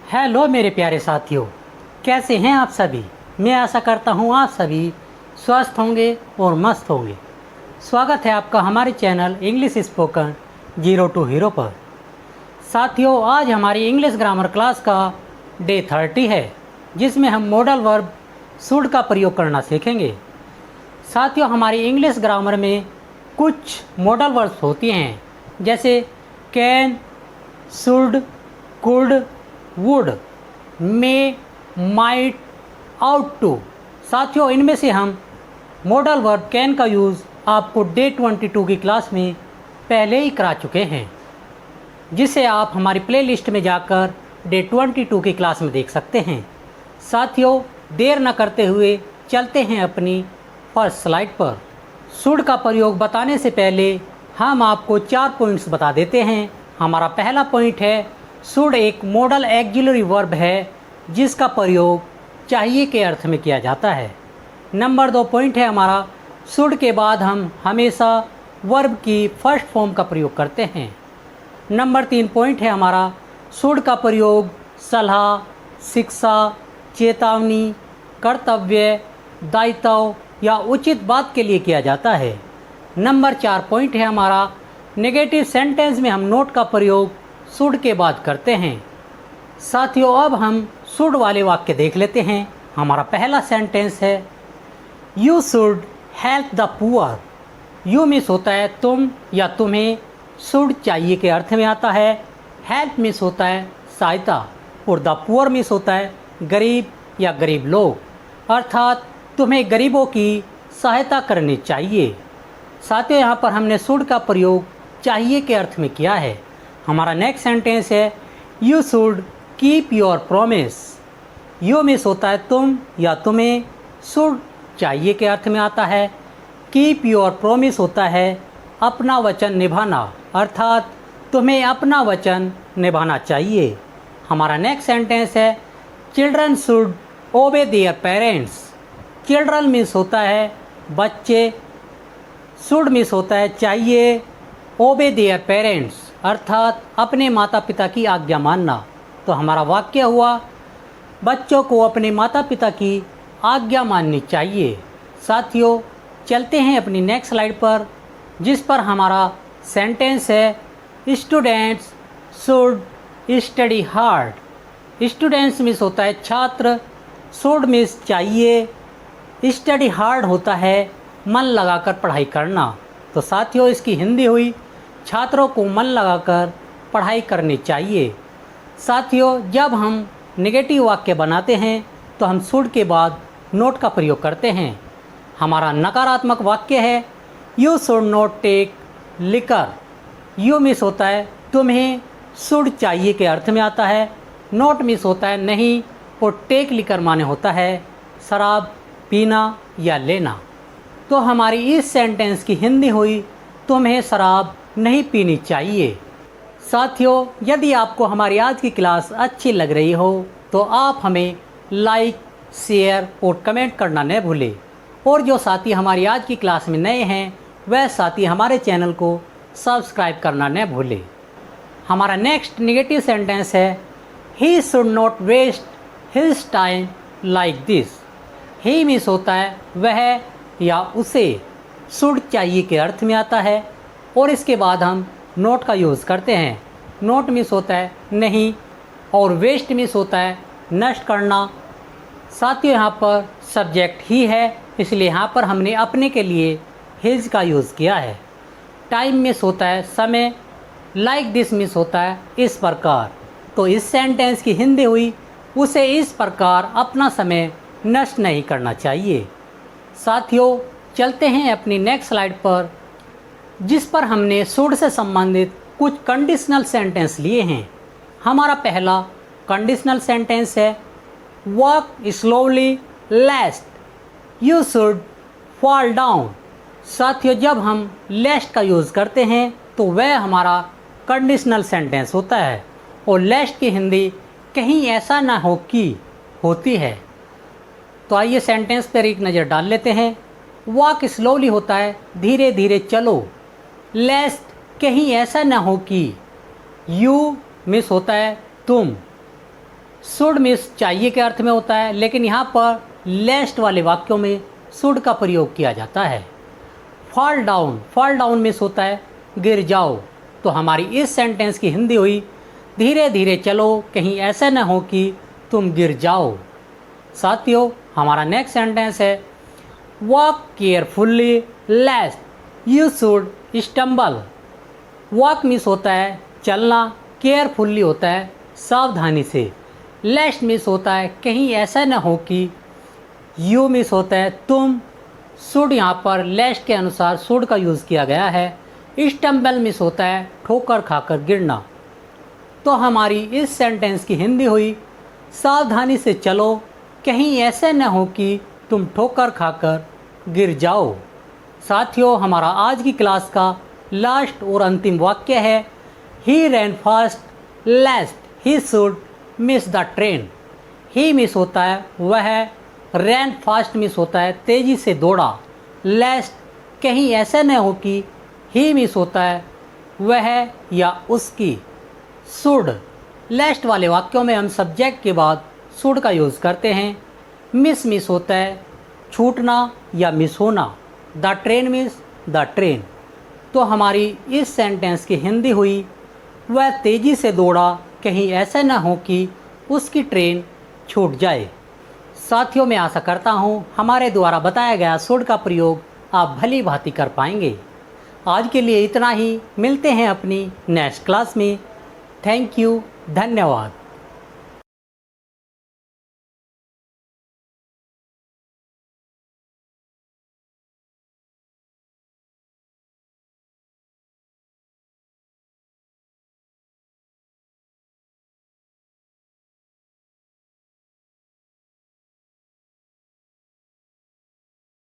Hello मेरे प्यारे साथियों, कैसे हैं आप सभी। मैं आशा करता हूं आप सभी स्वस्थ होंगे और मस्त होंगे। स्वागत है आपका हमारे channel English spoken 0 to hero पर। साथियों, आज हमारी इंग्लिश ग्रामर क्लास का डे 30 है, जिसमें हम मॉडल वर्ब शुड का प्रयोग करना सीखेंगे। साथियों, हमारी इंग्लिश ग्रामर में कुछ मॉडल वर्ब्स होती हैं, जैसे can, should, could, would, may, might, ought to. साथियों, इनमें से हम मॉडल वर्ब कैन का यूज़ आपको डे 22 की क्लास में पहले ही करा चुके हैं, जिसे आप हमारी प्लेलिस्ट में जाकर डे 22 की क्लास में देख सकते हैं। साथियों, देर न करते हुए चलते हैं अपनी फर्स्ट स्लाइड पर। शुड का प्रयोग बताने से पहले हम आपको 4 पॉइंट्स बता देते हैं। हमारा पहला पॉइंट है, शुड एक मॉडल ऑक्सिलरी वर्ब है जिसका प्रयोग चाहिए के अर्थ में किया जाता है। नंबर 2 पॉइंट है हमारा, शुड के बाद हम हमेशा वर्ब की फर्स्ट फॉर्म का प्रयोग करते हैं। नंबर 3 पॉइंट है हमारा, शुड का प्रयोग सलाह, शिक्षा, चेतावनी, कर्तव्य, दायित्व या उचित बात के लिए किया जाता है। नंबर 4 पॉइंट है हमारा, नेगेटिव सेंटेंस में हम नोट का प्रयोग शुड के बाद करते हैं। साथियों, अब हम शुड वाले वाक्य देख लेते हैं। हमारा पहला सेंटेंस है, you should help the poor. You miss होता है तुम या तुम्हें, शुड चाहिए के अर्थ में आता है, हेल्प मिस होता है सहायता, और द पुअर मिस होता है गरीब या गरीब लोग, अर्थात तुम्हें गरीबों की सहायता करनी चाहिए। साथियों, यहाँ पर हमने शुड का प्रयोग चाहिए के अर्थ में किया है। हमारा नेक्स्ट सेंटेंस है, you should keep your promise. You miss होता है तुम या तुम्हें, शुड चाहिए के अर्थ में आता है, कीप योर प्रॉमिस होता है अपना वचन निभाना, अर्थात तुम्हें अपना वचन निभाना चाहिए। हमारा नेक्स्ट सेंटेंस है, चिल्ड्रन शुड ओबे देयर पेरेंट्स। चिल्ड्रन मिस होता है बच्चे, शुड मिस होता है चाहिए, ओबे देयर पेरेंट्स अर्थात अपने माता पिता की आज्ञा मानना। तो हमारा वाक्य हुआ, बच्चों को अपने माता पिता की आज्ञा माननी चाहिए। साथियों, चलते हैं अपनी नेक्स्ट स्लाइड पर, जिस पर हमारा सेंटेंस है, students should study hard. Students miss होता है छात्र, शुड मिस चाहिए, स्टडी हार्ड होता है मन लगाकर पढ़ाई करना। तो साथियों, इसकी हिंदी हुई, छात्रों को मन लगाकर पढ़ाई करनी चाहिए। साथियों, जब हम नेगेटिव वाक्य बनाते हैं तो हम शुड के बाद नोट का प्रयोग करते हैं। हमारा नकारात्मक वाक्य है, you should not take liquor. You miss होता है तुम्हें, शुड चाहिए के अर्थ में आता है, नॉट मिस होता है नहीं, और टेक लिकर माने होता है शराब पीना या लेना। तो हमारी इस सेंटेंस की हिंदी हुई, तुम्हें शराब नहीं पीनी चाहिए। साथियों, यदि आपको हमारी आज की क्लास अच्छी लग रही हो तो आप हमें लाइक, शेयर और कमेंट करना न भूलें। और जो साथी हमारी आज की क्लास में नए हैं, वह साथी हमारे चैनल को सब्सक्राइब करना न भूलें। हमारा नेक्स्ट नेगेटिव सेंटेंस है, he should not waste his time like this. He miss होता है वह या उसे, शुड चाहिए के अर्थ में आता है, और इसके बाद हम नोट का यूज़ करते हैं। नोट मिस होता है नहीं, और वेस्ट मिस होता है नष्ट करना। साथियों, यहाँ पर सब्जेक्ट ही है, इसलिए यहाँ पर हमने अपने के लिए हिज का यूज़ किया है। टाइम मिस होता है समय, लाइक दिस मिस होता है इस प्रकार। तो इस सेंटेंस की हिंदी हुई, उसे इस प्रकार अपना समय नष्ट नहीं करना चाहिए। साथियों, चलते हैं अपनी नेक्स्ट स्लाइड पर, जिस पर हमने शुड से संबंधित कुछ कंडीशनल सेंटेंस लिए हैं। हमारा पहला कंडीशनल सेंटेंस है, walk slowly लेस्ट you should fall down. साथियों, जब हम लेस्ट का यूज़ करते हैं तो वह हमारा कंडीशनल सेंटेंस होता है, और लेस्ट की हिंदी कहीं ऐसा ना हो कि होती है। तो आइए सेंटेंस पर एक नज़र डाल लेते हैं। वॉक स्लोली होता है धीरे धीरे चलो, लेस्ट कहीं ऐसा ना हो कि, यू मिस होता है तुम, शुड मिस चाहिए के अर्थ में होता है, लेकिन यहाँ पर लेस्ट वाले वाक्यों में शुड का प्रयोग किया जाता है। फॉल डाउन मिस होता है गिर जाओ। तो हमारी इस सेंटेंस की हिंदी हुई धीरे धीरे चलो, कहीं ऐसा न हो कि तुम गिर जाओ। साथियों, हमारा नेक्स्ट सेंटेंस है walk carefully लेस्ट you should stumble. Walk miss होता है चलना, केयरफुल्ली होता है सावधानी से, लेस्ट मिस होता है कहीं ऐसा न हो कि, यू मिस होता है तुम, शुड यहाँ पर लेस्ट के अनुसार शुड का यूज़ किया गया है। स्टम्बल मिस होता है ठोकर खाकर गिरना। तो हमारी इस सेंटेंस की हिंदी हुई सावधानी से चलो, कहीं ऐसा न हो कि तुम ठोकर खाकर गिर जाओ। साथियों, हमारा आज की क्लास का लास्ट और अंतिम वाक्य है he ran fast lest he should miss the train. ही मिस होता है वह, रैन फास्ट मिस होता है तेज़ी से दौड़ा, लेस्ट कहीं ऐसा न हो कि, ही मिस होता है वह या उसकी, शुड लेस्ट वाले वाक्यों में हम सब्जेक्ट के बाद शुड का यूज़ करते हैं। मिस होता है छूटना या मिस होना, the train miss the train. तो हमारी इस सेंटेंस की हिंदी हुई वह तेज़ी से दौड़ा, कहीं ऐसा न हो कि उसकी ट्रेन छूट जाए। साथियों, मैं आशा करता हूँ हमारे द्वारा बताया गया शुड का प्रयोग आप भली भांति कर पाएंगे। आज के लिए इतना ही, मिलते हैं अपनी नेक्स्ट क्लास में। थैंक यू, धन्यवाद।